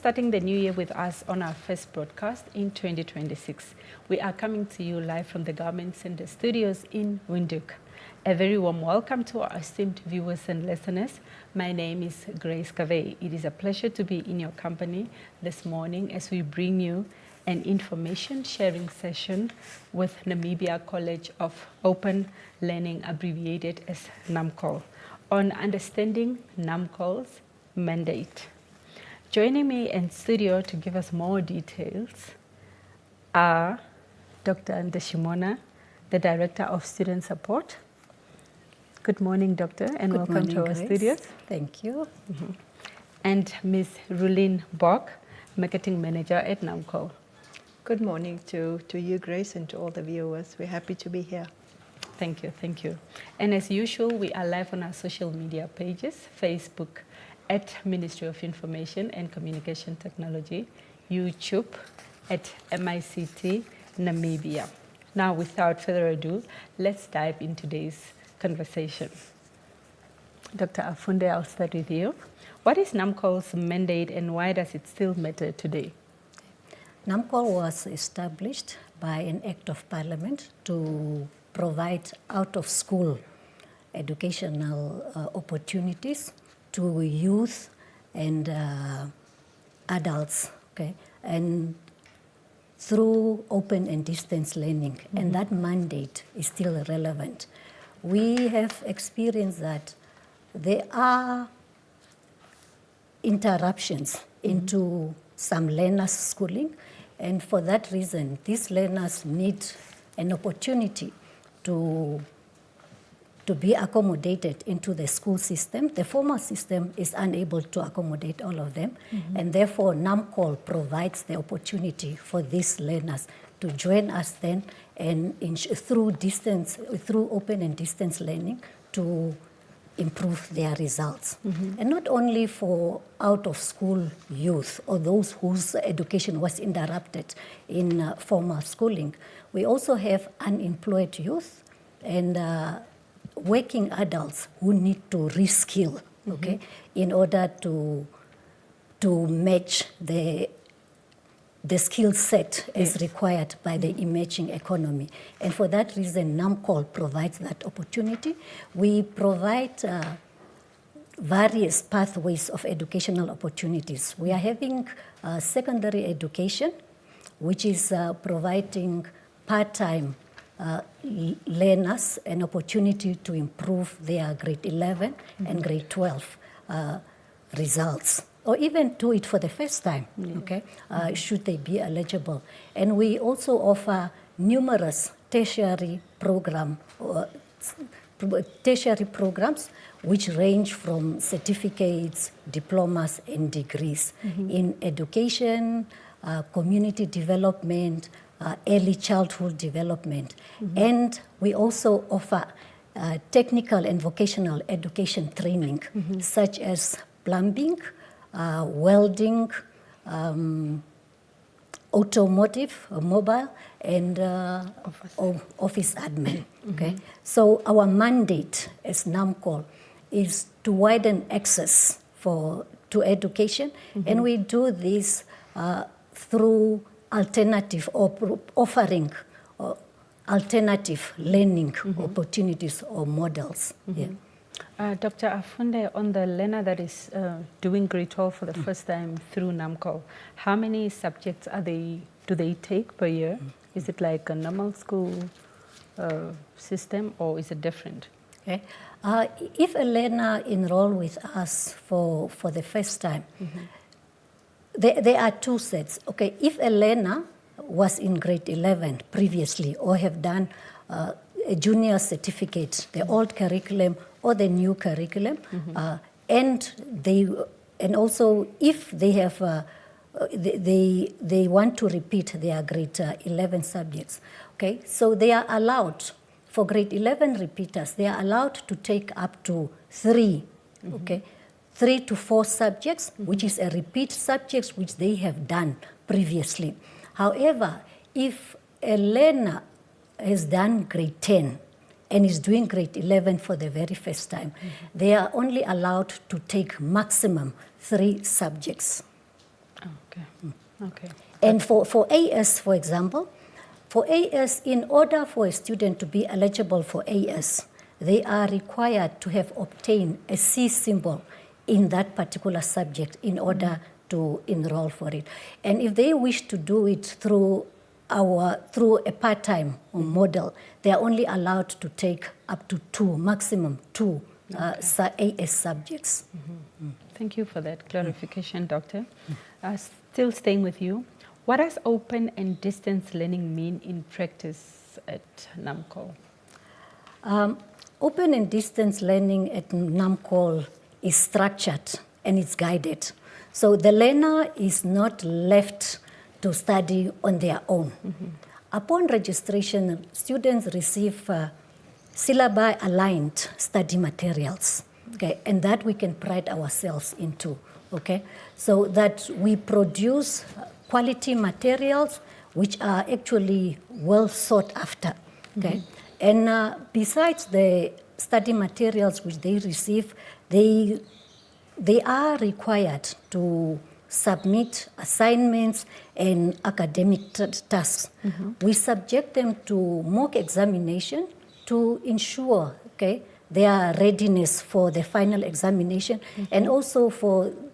starting the new year with us on our first broadcast in 2026. We are coming to you live from the Government Center Studios in Windhoek. A very warm welcome to our esteemed viewers and listeners. My name is Grace Cavey. It is a pleasure to be in your company this morning as we bring you an information sharing session with Namibia College of Open Learning, abbreviated as Namcol, on understanding Namcol's mandate. Joining me in studio to give us more details are Dr. Ndeshimona, the Director of Student Support. Good morning, Doctor, and Good welcome morning, to our Grace. studios. Thank you. And Ms. Rulin Bok, Marketing Manager at Namcol. Good morning to you, Grace, and to all the viewers. We're happy to be here. Thank you, thank you. And as usual, we are live on our social media pages, Facebook at Ministry of Information and Communication Technology, YouTube at MICT Namibia. Now, without further ado, let's dive into today's conversation. Dr. Afunde, I'll start with you. What is Namcol's mandate and why does it still matter today? Namcol was established by an Act of Parliament to provide out-of-school educational opportunities to youth and adults, okay, and through open and distance learning, and that mandate is still relevant. We have experienced that there are interruptions into some learners' schooling, and for that reason, these learners need an opportunity to be accommodated into the school system. The formal system is unable to accommodate all of them, and therefore Namcol provides the opportunity for these learners to join us then and through open and distance learning to improve their results. And not only for out-of-school youth or those whose education was interrupted in formal schooling, we also have unemployed youth and working adults who need to reskill, okay, in order to match the skill set as required by the emerging economy. And for that reason, Namcol provides that opportunity. We provide various pathways of educational opportunities. We are having secondary education, which is providing part-time learners an opportunity to improve their grade 11 and grade 12 results, or even do it for the first time, okay, should they be eligible. And we also offer numerous tertiary programs, which range from certificates, diplomas, and degrees in education, community development, early childhood development. And we also offer technical and vocational education training, such as plumbing, welding, automotive, mobile, and office admin. Okay? So our mandate as Namcol is to widen access to education, and we do this through alternative or offering alternative learning opportunities or models. Dr. Afunde, on the learner that is doing grade 12 for the first time through Namcol, how many subjects do they take per year? Is it like a normal school system or is it different? Okay. If a learner enrolls with us for the first time, there are two sets. Okay, if a learner was in grade 11 previously or have done a junior certificate, the old curriculum or the new curriculum, and also if they have they want to repeat their grade 11 subjects, okay, so they are allowed, for grade 11 repeaters, they are allowed to take up to 3 to 4 subjects, which is a repeat subjects which they have done previously. However, if a learner has done grade 10 and is doing grade 11 for the very first time, they are only allowed to take maximum 3 subjects. Okay. Okay. And for AS, for example, for AS, in order for a student to be eligible for AS, they are required to have obtained a C symbol in that particular subject in order to enroll for it. And if they wish to do it through a part-time model, they are only allowed to take up to maximum two AS subjects. Thank you for that clarification, Doctor. Still staying with you, what does open and distance learning mean in practice at Namcol? Open and distance learning at Namcol is structured and it's guided. So the learner is not left to study on their own. Upon registration, students receive syllabi-aligned study materials, okay, and that we can pride ourselves into, okay, so that we produce quality materials which are actually well sought after, okay. And besides the study materials which they receive, they are required to submit assignments and academic tasks. We subject them to mock examination to ensure, okay, their readiness for the final examination, and also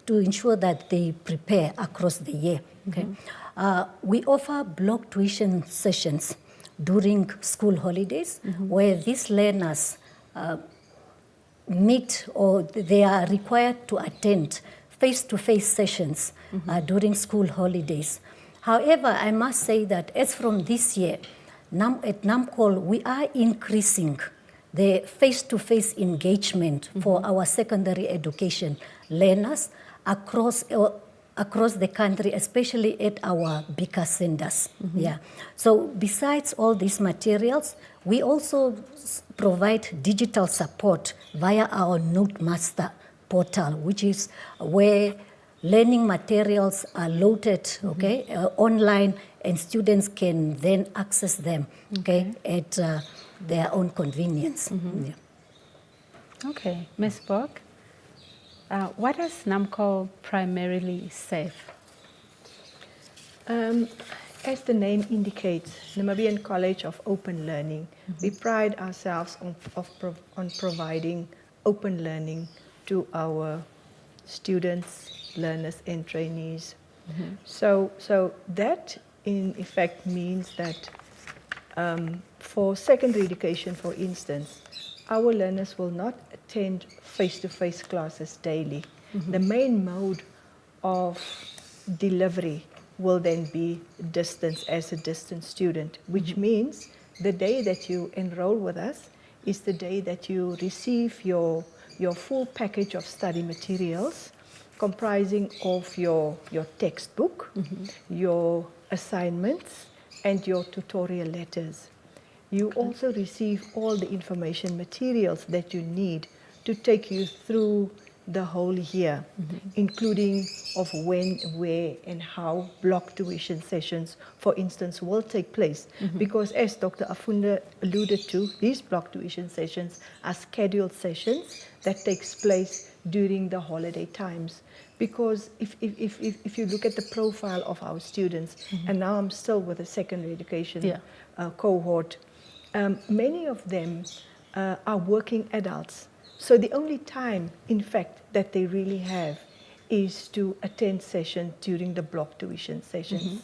to ensure that they prepare across the year. Okay, we offer block tuition sessions during school holidays, where these learners meet, or they are required to attend face-to-face sessions during school holidays. However, I must say that as from this year, at Namcol, we are increasing the face-to-face engagement for our secondary education learners across the country, especially at our bigger centers. Yeah. So besides all these materials, we also provide digital support via our Notemaster portal, which is where learning materials are loaded, okay, online, and students can then access them, okay, at their own convenience. Yeah. Okay, Ms. Borg, what does Namcol primarily serve? As the name indicates, Namibian College of Open Learning, we pride ourselves on providing open learning to our students, learners, and trainees. So that in effect means that for secondary education, for instance, our learners will not attend face-to-face classes daily. The main mode of delivery will then be distance, as a distance student, which means the day that you enroll with us is the day that you receive your full package of study materials, comprising of your textbook, your assignments, and your tutorial letters. You also receive all the information materials that you need to take you through the whole year, including of when, where, and how block tuition sessions, for instance, will take place. Because as Dr. Afunde alluded to, these block tuition sessions are scheduled sessions that takes place during the holiday times. Because if you look at the profile of our students, and now I'm still with the secondary education cohort, many of them are working adults. So the only time, in fact, that they really have is to attend sessions during the block tuition sessions,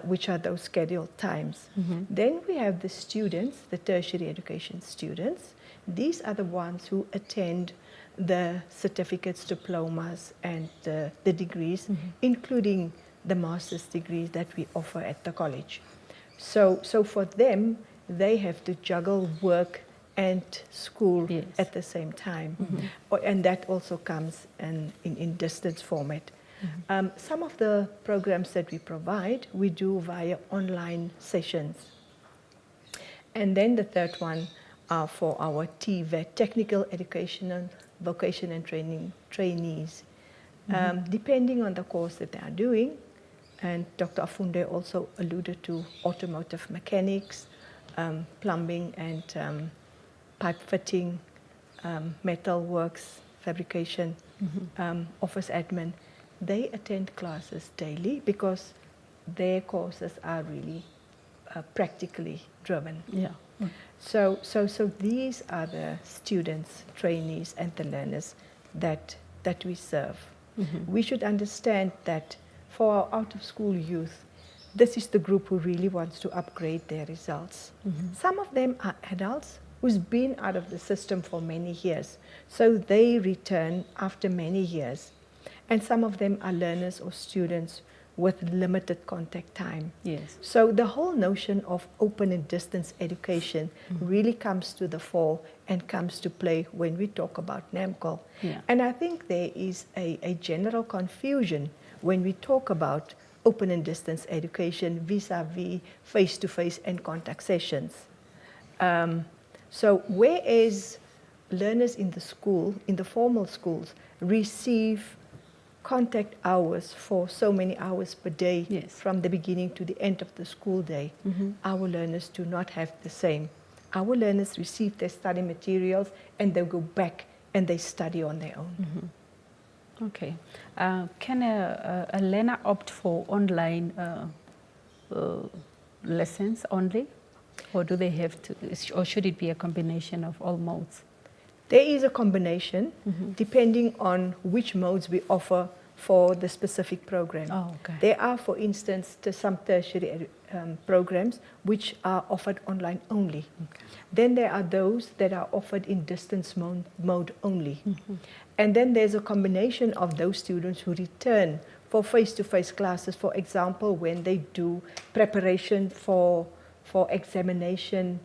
which are those scheduled times. Then we have the students, the tertiary education students. These are the ones who attend the certificates, diplomas, and the degrees, including the master's degrees that we offer at the college. So for them, they have to juggle work and school at the same time. And that also comes in distance format. Some of the programs that we provide, we do via online sessions. And then the third one are for our TVET, Technical Educational Vocation and Training trainees. Depending on the course that they are doing, and Dr. Afunde also alluded to automotive mechanics, plumbing and pipe fitting, metal works, fabrication, office admin. they attend classes daily because their courses are really practically driven. Yeah. So these are the students, trainees, and the learners that we serve. We should understand that for our out-of-school youth, this is the group who really wants to upgrade their results. Some of them are adults who's been out of the system for many years, so they return after many years. And some of them are learners or students with limited contact time. Yes. So the whole notion of open and distance education really comes to the fore and comes to play when we talk about Namcol. Yeah. And I think there is a general confusion when we talk about open and distance education vis-a-vis face-to-face and contact sessions. So whereas learners in the school, in the formal schools, receive contact hours for so many hours per day, Yes. from the beginning to the end of the school day, our learners do not have the same. Our learners receive their study materials and they go back and they study on their own. Okay. Can a learner opt for online lessons only? Or do they have to, or should it be a combination of all modes? There is a combination depending on which modes we offer for the specific program. Oh, okay. There are, for instance, some tertiary programs which are offered online only. Okay. Then there are those that are offered in distance mode only. And then there's a combination of those students who return for face-to-face classes, for example, when they do preparation for examination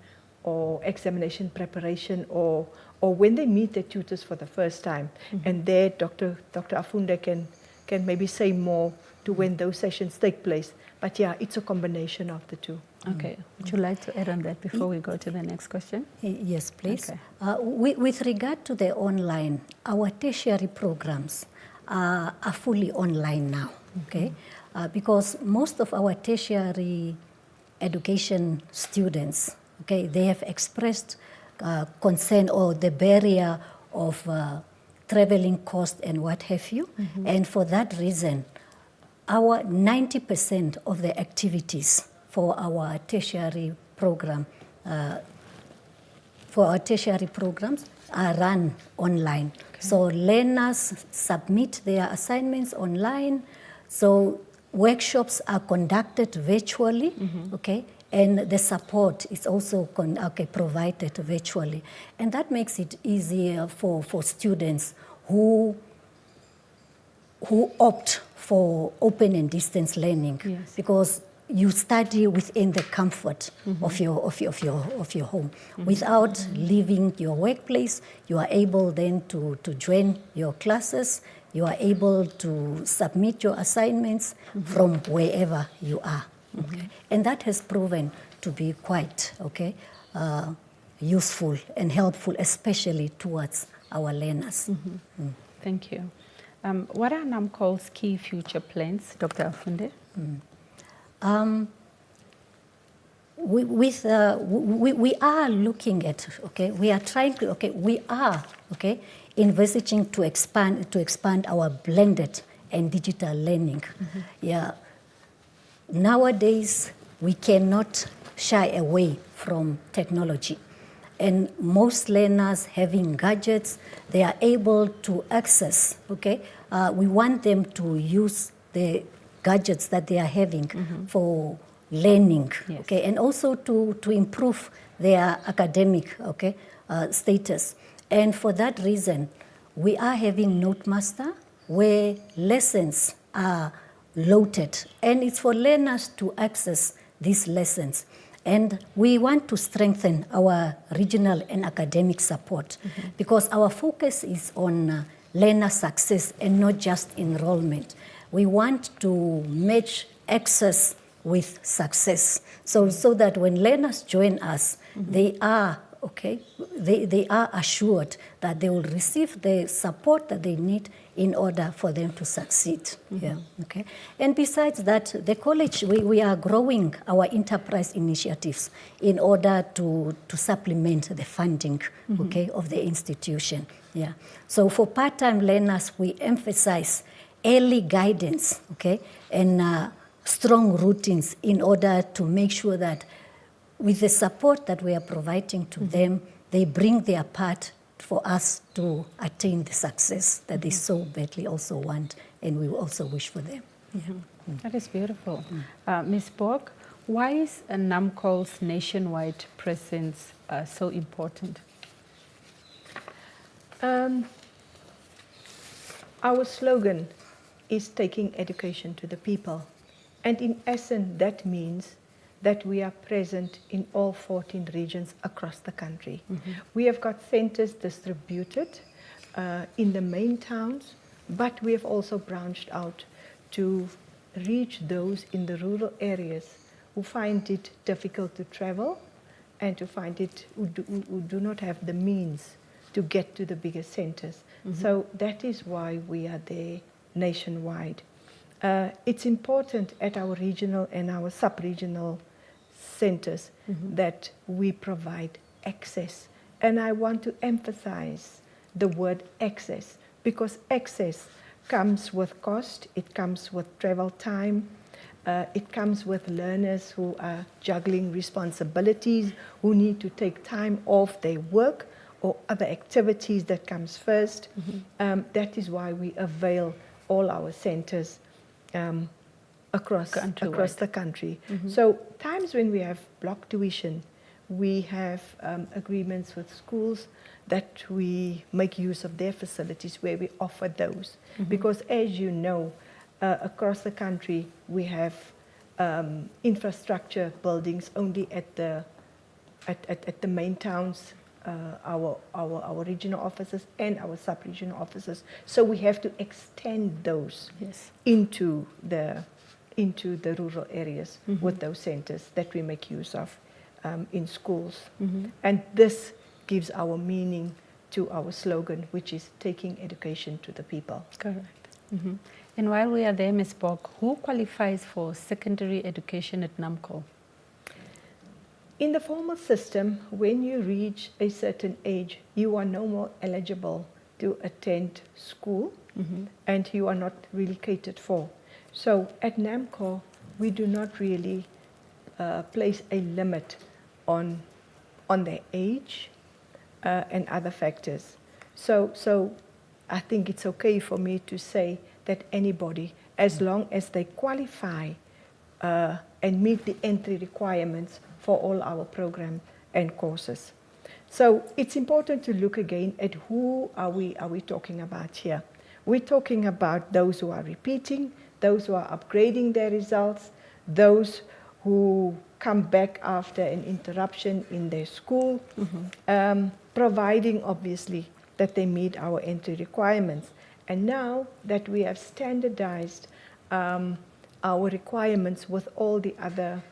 or examination preparation, or when they meet their tutors for the first time. And there Dr. Afunda can maybe say more to when those sessions take place. But yeah, it's a combination of the two. Okay. Would you like to add on that before we go to the next question? Yes, please. Okay. With regard to the online, our tertiary programs are fully online now, okay? Because most of our tertiary education students, okay, they have expressed concern or the barrier of traveling cost and what have you. And for that reason, our 90% of the activities for our tertiary program, are run online. Okay. So learners submit their assignments online. So workshops are conducted virtually, okay, and the support is also provided virtually. And that makes it easier for students who opt for open and distance learning. Yes. Because you study within the comfort of your home. Without leaving your workplace, you are able then to join your classes. You are able to submit your assignments from wherever you are. Okay? And that has proven to be quite useful and helpful, especially towards our learners. Thank you. What are Namcol's key future plans, Dr. Afunde? We are looking at, we are trying to, we are, envisaging to expand our blended and digital learning. Yeah. Nowadays, we cannot shy away from technology. And most learners having gadgets, they are able to access, we want them to use the gadgets that they are having for learning, Yes. and also to improve their academic, status. And for that reason, we are having Notemaster, where lessons are loaded, and it's for learners to access these lessons. And we want to strengthen our regional and academic support because our focus is on learner success and not just enrollment. We want to match access with success so that when learners join us, they are they are assured that they will receive the support that they need in order for them to succeed. And besides that, the college, we are growing our enterprise initiatives in order to supplement the funding of the institution. So for part-time learners, we emphasize early guidance, okay, and strong routines in order to make sure that with the support that we are providing to them, they bring their part for us to attain the success that they so badly also want and we also wish for them. That is beautiful. Ms. Borg, why is Namcol's nationwide presence so important? Our slogan is taking education to the people. And in essence, that means that we are present in all 14 regions across the country. We have got centers distributed in the main towns, but we have also branched out to reach those in the rural areas who find it difficult to travel and to find it, who do not have the means to get to the bigger centers. So that is why we are there nationwide. It's important at our regional and our sub-regional centers that we provide access. And I want to emphasize the word access, because access comes with cost, it comes with travel time, it comes with learners who are juggling responsibilities, who need to take time off their work or other activities that comes first. That is why we avail all our centers across the country. So times when we have block tuition, we have agreements with schools that we make use of their facilities where we offer those. Because as you know, across the country we have infrastructure buildings only at the main towns, our regional offices and our sub-regional offices. So we have to extend those into the rural areas with those centers that we make use of in schools. And this gives our meaning to our slogan, which is taking education to the people. Correct. And while we are there, Ms. Borg, who qualifies for secondary education at Namcol? In the formal system, when you reach a certain age, you are no more eligible to attend school, and you are not really catered for. So at Namcol, we do not really place a limit on their age and other factors. So I think it's okay for me to say that anybody, as long as they qualify and meet the entry requirements for all our program and courses. So it's important to look again at who are we talking about here. We're talking about those who are repeating, those who are upgrading their results, those who come back after an interruption in their school, providing obviously that they meet our entry requirements. And now that we have standardized our requirements with all the other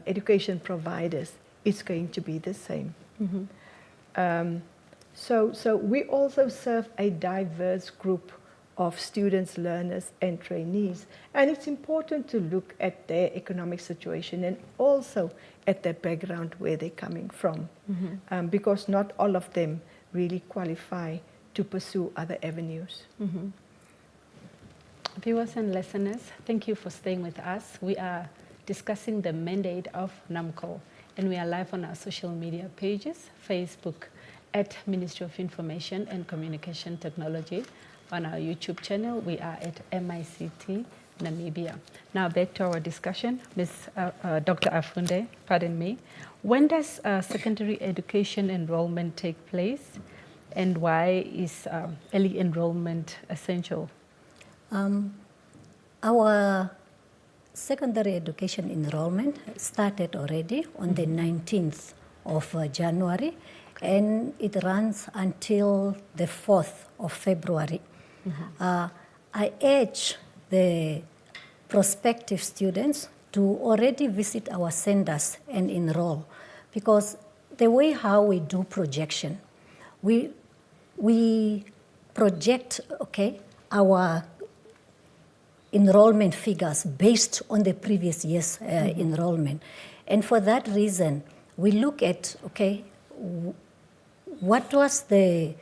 education providers, it's going to be the same. So we also serve a diverse group of students, learners, and trainees. And it's important to look at their economic situation and also at their background, where they're coming from, because not all of them really qualify to pursue other avenues. Viewers and listeners, thank you for staying with us. We are discussing the mandate of Namcol, and we are live on our social media pages, Facebook at Ministry of Information and Communication Technology. On our YouTube channel, we are at MICT Namibia. Now back to our discussion. Dr. Afunde, pardon me. When does secondary education enrollment take place, and why is early enrollment essential? Our secondary education enrollment started already on the 19th of January, and it runs until the 4th of February. I urge the prospective students to already visit our centers and enroll, because the way how we do projection, we project our enrollment figures based on the previous year's enrollment. And for that reason, we look at, what was the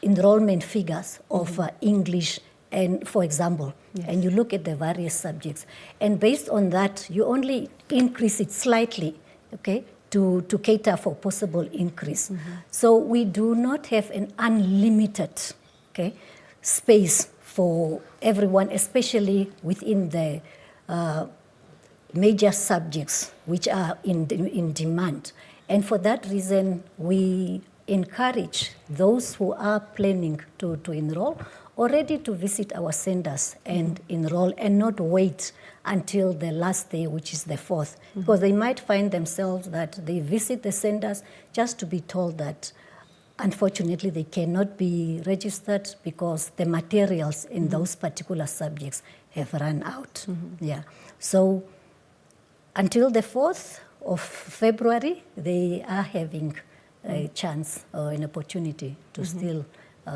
enrollment figures of English and for example, Yes. and you look at the various subjects, and based on that, you only increase it slightly, okay, to cater for possible increase. So we do not have an unlimited, okay, space for everyone, especially within the major subjects which are in demand. And for that reason, we encourage those who are planning to enroll already to visit our centers and enroll, and not wait until the last day, which is the 4th, because they might find themselves that they visit the centers just to be told that unfortunately they cannot be registered because the materials in those particular subjects have run out. Yeah. So until the 4th of February, they are having a chance or an opportunity to still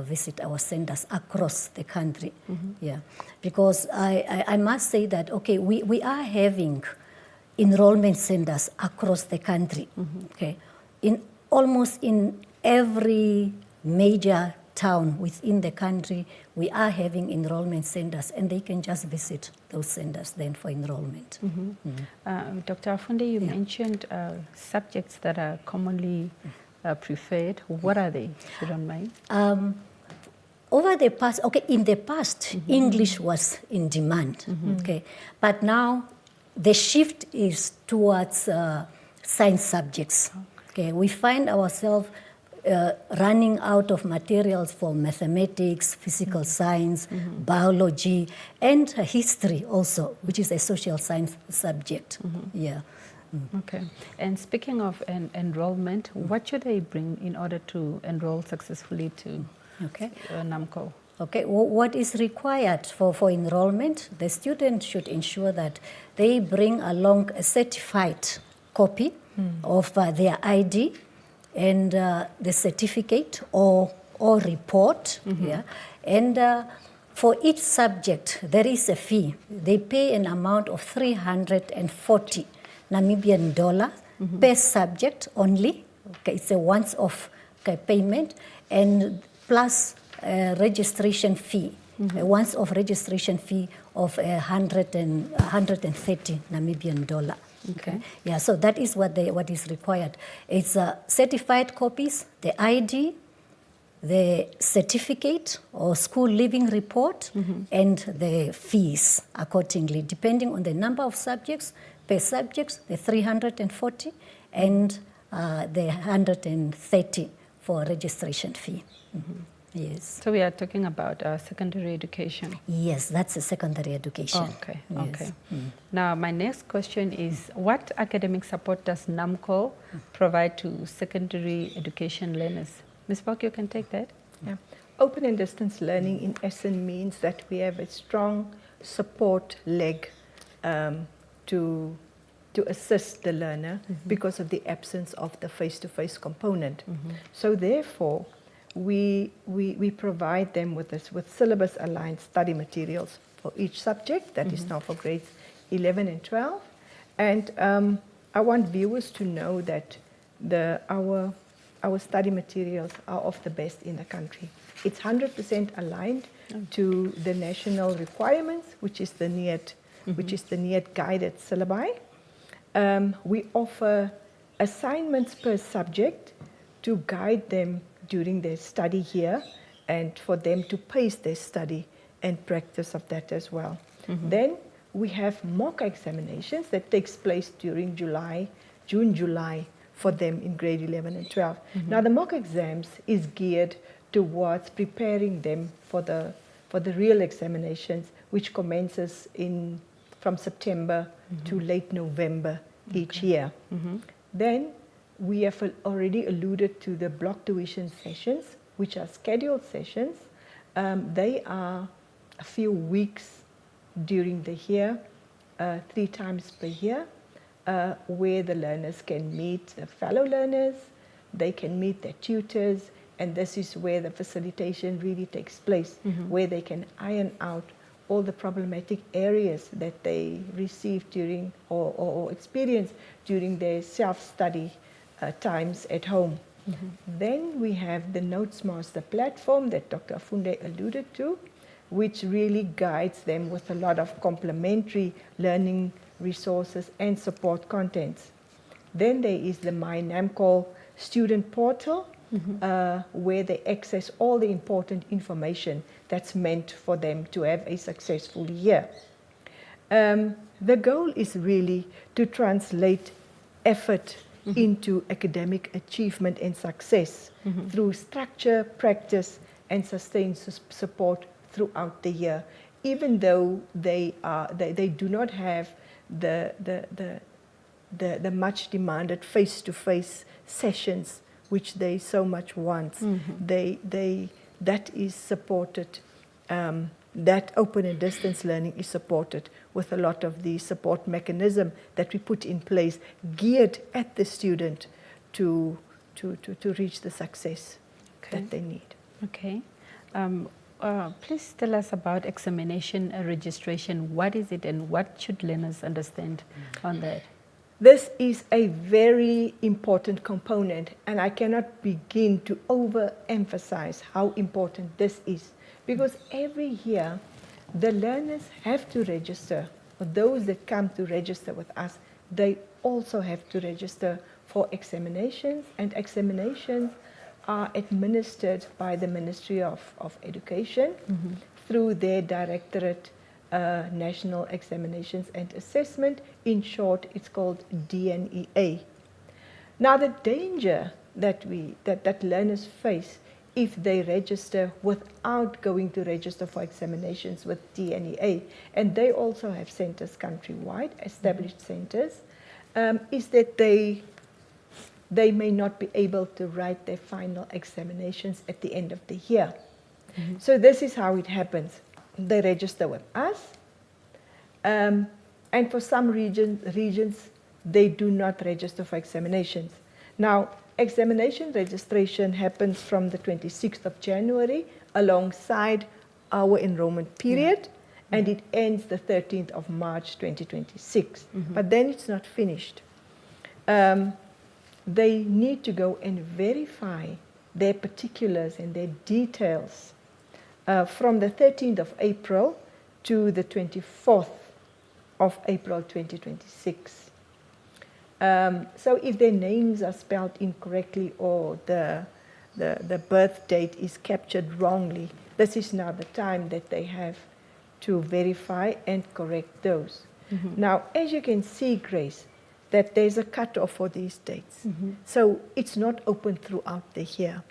visit our centers across the country. Yeah, because I must say that, okay, we are having enrollment centers across the country. Okay, almost in every major town within the country, we are having enrollment centers, and they can just visit those centers then for enrollment. Dr. Afunde, you mentioned subjects that are commonly preferred. What are they, if you don't mind? Over the past, okay, in the past, English was in demand, okay, but now the shift is towards science subjects. Okay, we find ourselves running out of materials for mathematics, physical science, biology, and history also, which is a social science subject. Yeah. Okay. And speaking of enrollment, what should they bring in order to enroll successfully to Namcol? Okay, what is required for enrollment? The student should ensure that they bring along a certified copy of their ID and the certificate or report. Yeah, and for each subject there is a fee. They pay an amount of 340 Namibian dollars per subject only. Okay, it's a once-off payment, and plus a registration fee, a once-off registration fee of 130 Namibian dollar. Okay. Yeah, so that is what is required. It's certified copies, the ID, the certificate or school living report, and the fees accordingly, depending on the number of subjects. Per subject, the 340 and the 130 for registration fee. Yes. So we are talking about secondary education. Yes, that's a secondary education. Okay, Yes. okay. Now, my next question is, what academic support does Namcol provide to secondary education learners? Ms. Bok, you can take that. Yeah. Open and distance learning in essence means that we have a strong support leg to assist the learner because of the absence of the face-to-face component. So therefore, we provide them with syllabus-aligned study materials for each subject. That is now for grades 11 and 12. And I want viewers to know that our study materials are of the best in the country. It's 100% aligned to the national requirements, which is the NEAT guided syllabi. We offer assignments per subject to guide them during their study here, and for them to pace their study and practice of that as well. Then we have mock examinations that takes place during June, July for them in grade 11 and 12. Now the mock exams is geared towards preparing them for the real examinations, which commences from September to late November each year. Then we have already alluded to the block tuition sessions, which are scheduled sessions. They are a few weeks during the year, 3 times per year, where the learners can meet the fellow learners, they can meet their tutors, and this is where the facilitation really takes place, where they can iron out all the problematic areas that they receive during or experience during their self-study times at home. Then we have the Notes Master platform that Dr. Afunde alluded to. which really guides them with a lot of complementary learning resources and support contents. Then there is the My Namcol student portal, where they access all the important information that's meant for them to have a successful year. The goal is really to translate effort into academic achievement and success through structure, practice, and sustained support throughout the year, even though they do not have the much demanded face-to-face sessions which they so much want. That is supported. That open and distance learning is supported with a lot of the support mechanism that we put in place, geared at the student to reach the success that they need. Okay. Please tell us about examination registration. What is it and what should learners understand on that? This is a very important component, and I cannot begin to overemphasize how important this is, because every year the learners have to register, or those that come to register with us, they also have to register for examinations, and examinations are administered by the Ministry of Education through their Directorate National Examinations and Assessment. In short, it's called DNEA. Now, the danger that learners face if they register without going to register for examinations with DNEA, and they also have centers countrywide, established centers, is that they may not be able to write their final examinations at the end of the year. So this is how it happens. They register with us, and for some regions, they do not register for examinations. Now, examination registration happens from the 26th of January alongside our enrollment period, and it ends the 13th of March 2026. But then it's not finished. They need to go and verify their particulars and their details from the 13th of April to the 24th of April 2026. So if their names are spelled incorrectly or the birth date is captured wrongly, this is now the time that they have to verify and correct those. Now, as you can see, Grace, that there's a cutoff for these dates. So it's not open throughout the year.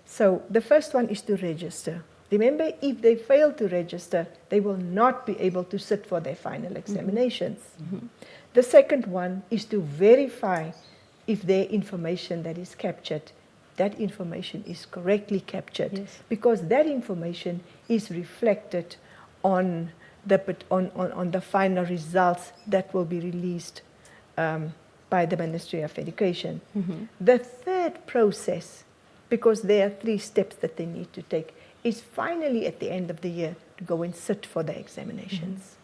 So the first one is to register. Remember, if they fail to register, they will not be able to sit for their final examinations. The second one is to verify if their information that is captured, that information is correctly captured, because that information is reflected on the final results that will be released by the Ministry of Education. The third process, because there are 3 steps that they need to take, is finally at the end of the year to go and sit for the examinations.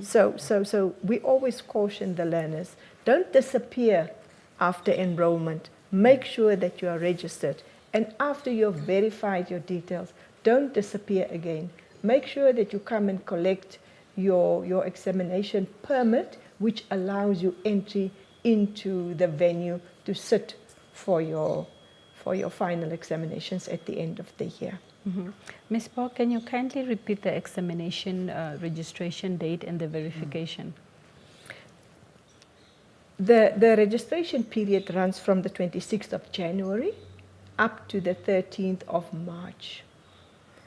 So we always caution the learners, don't disappear after enrollment. Make sure that you are registered. And after you've verified your details, don't disappear again. Make sure that you come and collect your examination permit, which allows you entry into the venue to sit for your final examinations at the end of the year. Ms. Paul, can you kindly repeat the examination registration date and the verification? The registration period runs from the 26th of January up to the 13th of March.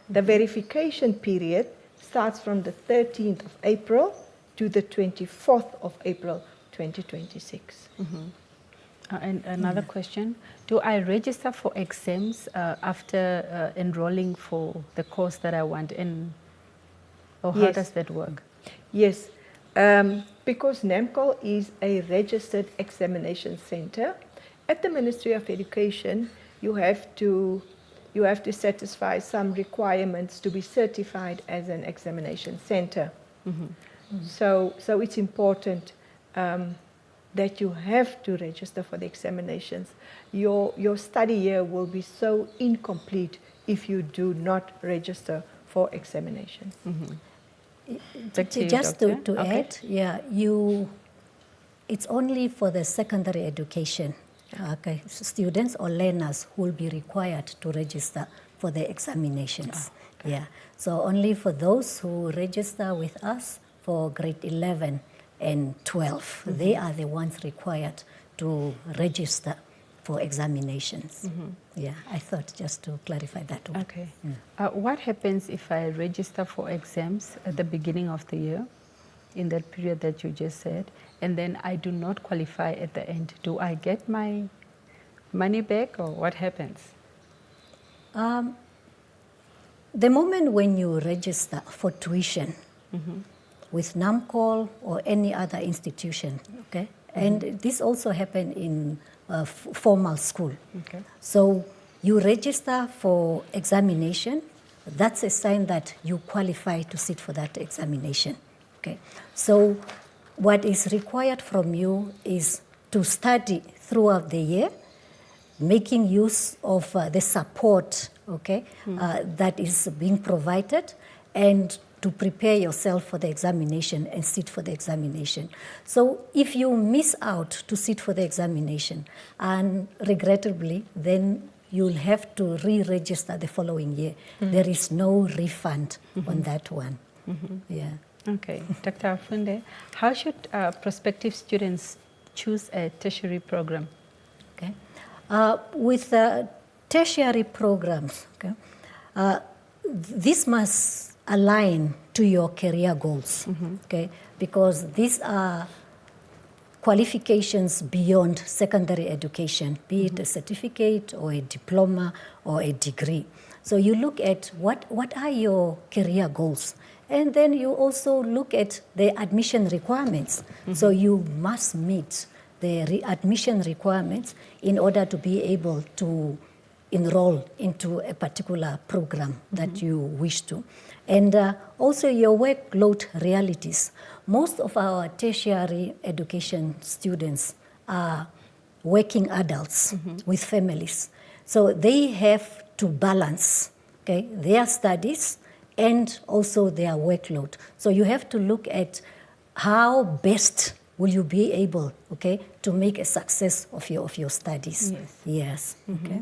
The verification period starts from the 13th of April to the 24th of April 2026. And another question, do I register for exams after enrolling for the course that I want in, or how does that work? Yes, because Namcol is a registered examination center. At the Ministry of Education, you have to satisfy some requirements to be certified as an examination center. So it's important that you have to register for the examinations. Your study year will be so incomplete if you do not register for examination. Back to you, Just Doctor. to Okay. add, it's only for the secondary education students or learners who will be required to register for the examinations. So only for those who register with us for grade 11 and 12, they are the ones required to register for examinations. I thought just to clarify that one. Okay. What happens if I register for exams at the beginning of the year, in that period that you just said, and then I do not qualify at the end? Do I get my money back, or what happens? The moment when you register for tuition with Namcol or any other institution, okay, and this also happened in formal school. Okay. So you register for examination. That's a sign that you qualify to sit for that examination. Okay. So what is required from you is to study throughout the year, making use of the support, okay, that is being provided, and to prepare yourself for the examination and sit for the examination. So if you miss out to sit for the examination, and regrettably, then you'll have to re-register the following year. There is no refund on that one. Okay. Dr. Afunde, how should prospective students choose a tertiary program? Okay. With tertiary programs, okay, this must align to your career goals, okay, because these are qualifications beyond secondary education, be it a certificate or a diploma or a degree. So you look at what are your career goals, and then you also look at the admission requirements. So you must meet the admission requirements in order to be able to enroll into a particular program that you wish to. And also your workload realities. Most of our tertiary education students are working adults with families. So they have to balance, okay, their studies and also their workload. So you have to look at how best will you be able, okay, to make a success of your studies. Yes. Okay.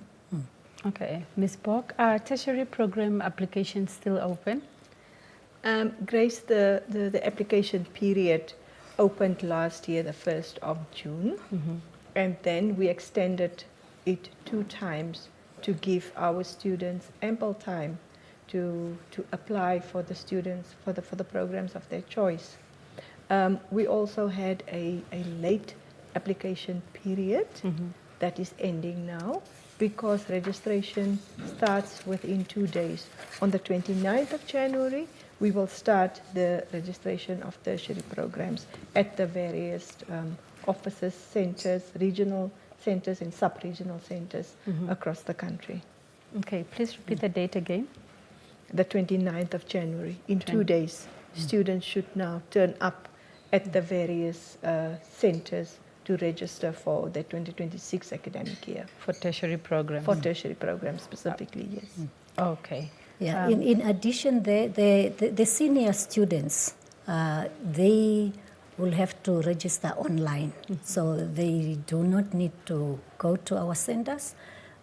Okay. Ms. Bok, are tertiary program applications still open? Grace, the application period opened last year, the 1st of June, and then we extended it 2 times to give our students ample time to apply for the students for the programs of their choice. We also had a late application period that is ending now, because registration starts within 2 days. On the 29th of January, we will start the registration of tertiary programs at the various offices, centers, regional centers and sub-regional centers across the country. Okay, please repeat the date again. The 29th of January, in 2 days, students should now turn up at the various centers to register for the 2026 academic year. For tertiary programs? For tertiary programs specifically, yes. Okay. Yeah. In addition, the senior students, they will have to register online. So they do not need to go to our centers.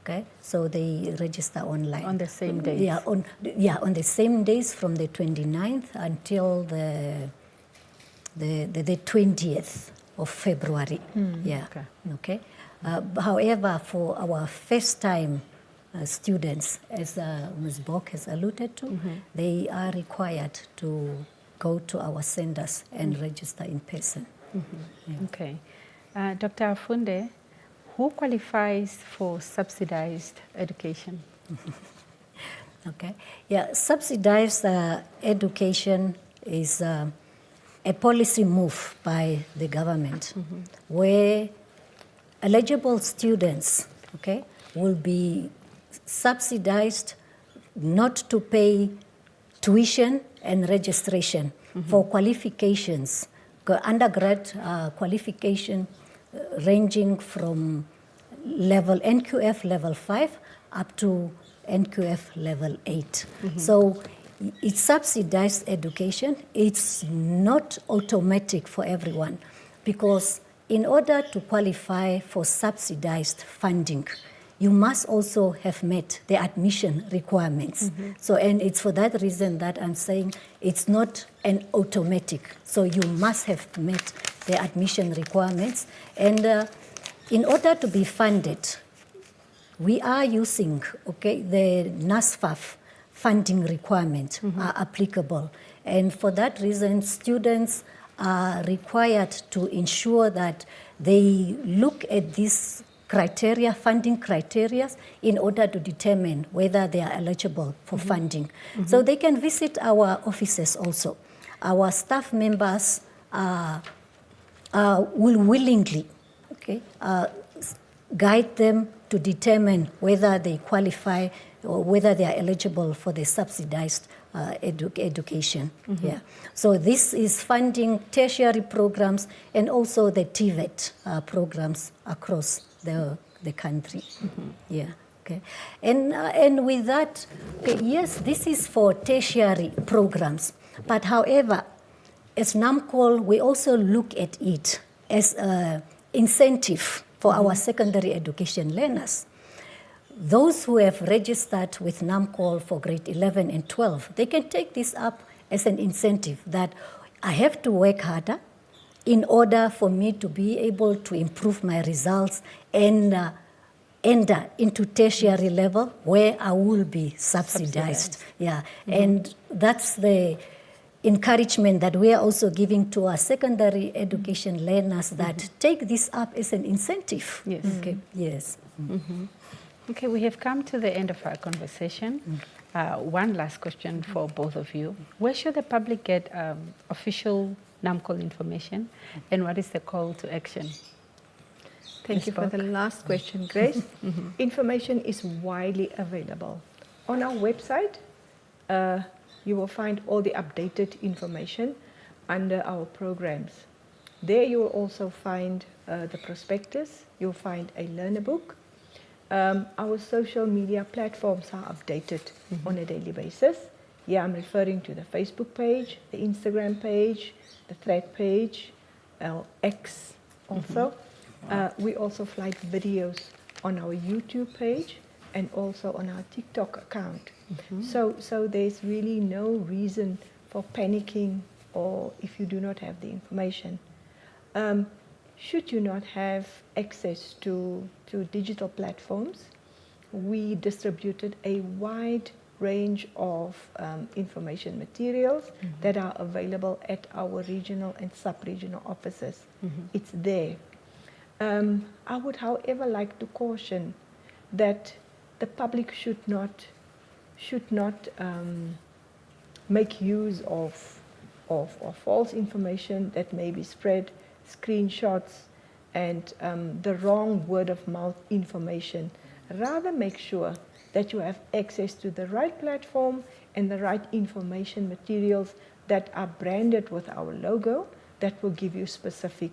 Okay, so they register online. On the same days? Yeah, on the same days from the 29th until the 20th of February. Okay. However, for our first-time students, as Ms. Bok has alluded to, they are required to go to our centers and register in person. Okay. Dr. Afunde, who qualifies for subsidized education? Okay. Yeah, subsidized education is a policy move by the government where eligible students, okay, will be subsidized not to pay tuition and registration for qualifications, undergrad qualification ranging from NQF level 5 up to NQF level 8. So it's subsidized education. It's not automatic for everyone, because in order to qualify for subsidized funding, you must also have met the admission requirements. So, and it's for that reason that I'm saying it's not an automatic. So you must have met the admission requirements. And in order to be funded, we are using, the NSFAF funding requirements are applicable. And for that reason, students are required to ensure that they look at these criteria, funding criteria, in order to determine whether they are eligible for funding. So they can visit our offices also. Our staff members will willingly guide them to determine whether they qualify or whether they are eligible for the subsidized education. Yeah. So this is funding tertiary programs and also the TVET programs across the country. Yeah. Okay. And with that, yes, this is for tertiary programs. But however, as Namcol, we also look at it as an incentive for our secondary education learners. Those who have registered with Namcol for grade 11 and 12, they can take this up as an incentive that I have to work harder in order for me to be able to improve my results and enter into tertiary level where I will be subsidized. Yeah, and that's the encouragement that we are also giving to our secondary education learners that take this up as an incentive. Yes. Okay. Yes. Okay, we have come to the end of our conversation. One last question for both of you. Where should the public get official Namcol information, and what is the call to action? Thank you for the last question, Grace. Information is widely available. On our website, you will find all the updated information under our programs. There you will also find the prospectus, you'll find a learner book. Our social media platforms are updated on a daily basis. Yeah, I'm referring to the Facebook page, the Instagram page, the Thread page, X also. We also fly videos on our YouTube page and also on our TikTok account. So there's really no reason for panicking or if you do not have the information. Should you not have access to digital platforms, we distributed a wide range of information materials that are available at our regional and sub-regional offices. It's there. I would, however, like to caution that the public should not make use of false information that may be spread, screenshots, and the wrong word-of-mouth information. Rather make sure that you have access to the right platform and the right information materials that are branded with our logo that will give you specific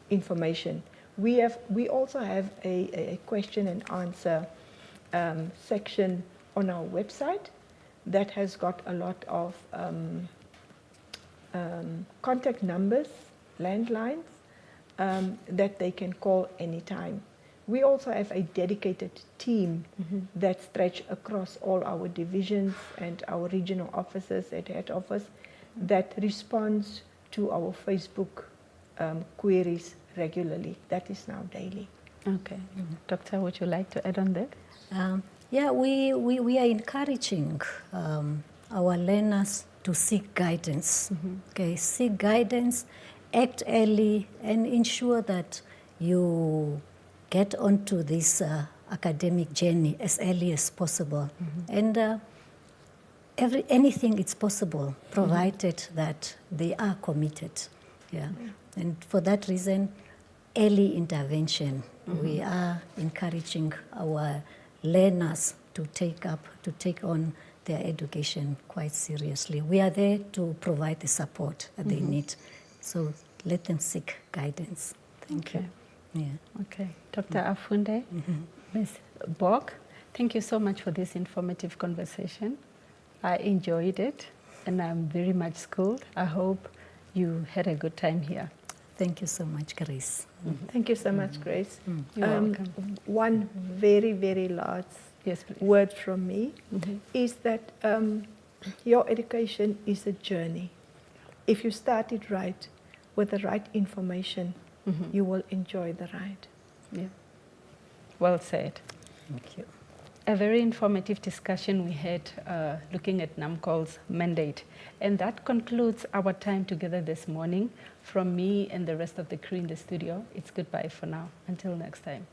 information. We also have a question and answer section on our website that has got a lot of contact numbers, landlines, that they can call anytime. We also have a dedicated team that stretch across all our divisions and our regional offices at head office that responds to our Facebook queries regularly. That is now daily. Okay. Doctor, would you like to add on that? Yeah, we are encouraging our learners to seek guidance. Okay, seek guidance, act early, and ensure that you get onto this academic journey as early as possible. And anything is possible, provided that they are committed. Yeah. And for that reason, early intervention. We are encouraging our learners to take on their education quite seriously. We are there to provide the support that they need. So let them seek guidance. Thank you. Yeah. Okay. Dr. Afunde, Ms. Bok, thank you so much for this informative conversation. I enjoyed it, and I'm very much schooled. I hope you had a good time here. Thank you so much, Grace. Thank you so much, Grace. You're welcome. One very, very last Yes, please. word from me is that your education is a journey. If you start it right, with the right information, you will enjoy the ride. Yeah. Well said. Thank you. A very informative discussion we had looking at Namcol's mandate. And that concludes our time together this morning. From me and the rest of the crew in the studio, it's goodbye for now. Until next time.